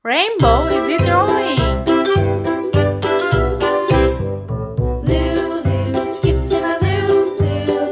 Rainbow is it drawing? Lulu, skip to my Lou.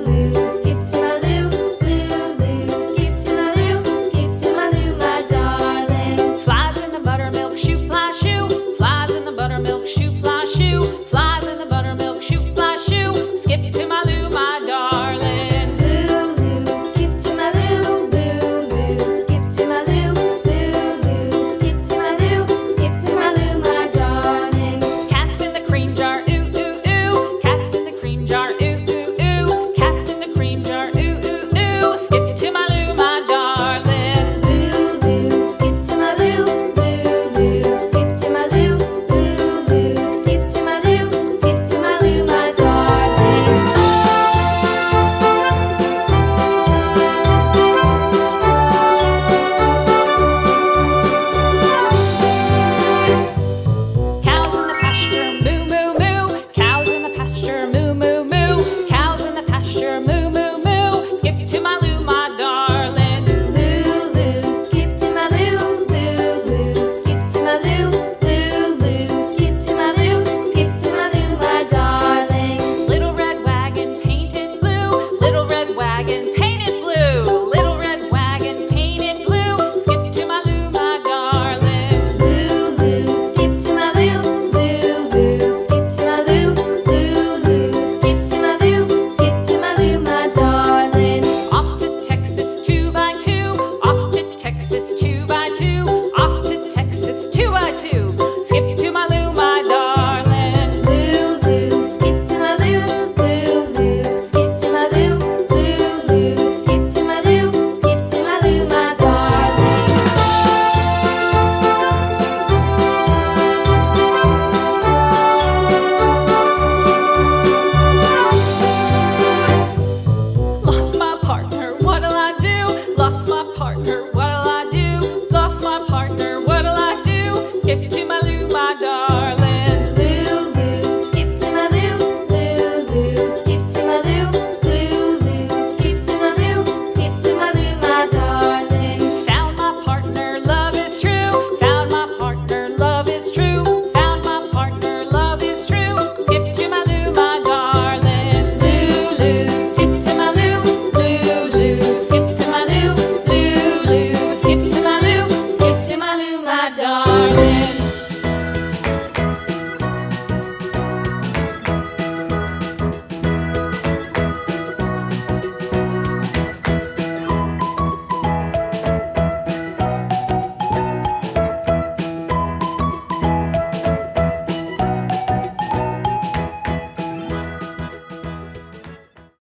Lulu, skip to my Lou. Lulu, skip to my Lou. Skip to my Lou, my darling. Flies in the buttermilk shoe, fly shoe. Flies in the buttermilk shoe, fly shoe. Flies in the buttermilk shoe, fly shoe. Skip to my Lou, my darling. Lulu, skip to my Lou. Lulu, skip to my Lou. Lulu, skip to my Lou. Skip to my Lou, my darling. Cats in the cream jar, ooh ooh ooh. Cats in the cream jar, ooh ooh ooh. Cats in the cream jar, ooh ooh ooh. Skip to my Lou, my darling. Lulu, skip to my Lou. Lulu, skip to my Lou. Lulu, skip to my Lou. Skip to my Lou, my darling. Cows in the pasture, moo moo moo. Cows in the pasture, moo moo moo. Cows in the pasture, moo moo moo. Skip to my Lou, my darling. Lulu, skip to my Lou. Lulu, skip to my Lou. Lulu, skip to my Lou. Skip to my Lou, my darling. Little red wagon painted blue. Little red wagon painted blue. Little red wagon painted blue. Skip to my Lou, my darling. Lulu, skip to my Lou. Lulu, skip to my Lou. Lulu, skip to my Lou. Skip to my Lou, my darling. Off to Texas 2x2. Off to Texas 2x2. Off to Texas 2x2. Skip to my Lou, my darling. Lulu, skip to my Lou. Lulu, skip to my Lou. Lulu, skip to my Lou. Skip to my Lou, my darling. Lost my partner, what'll I do? Lost my partner, what'll I do? Lost my partner, what'll I do? Skip to my Lou, my darling. Lulu, skip to my Lou. Lulu, skip to my Lou. Lulu, skip to my Lou. Skip to my Lou, my darling. Found my partner, love is true. Found my partner, love is true. Found my partner, love is true. Skip to my Lou, my darling. Lulu, skip to my Lou. Lulu, skip to my Lou. Lulu, skip to my Lou. Skip to my Lou, my darling.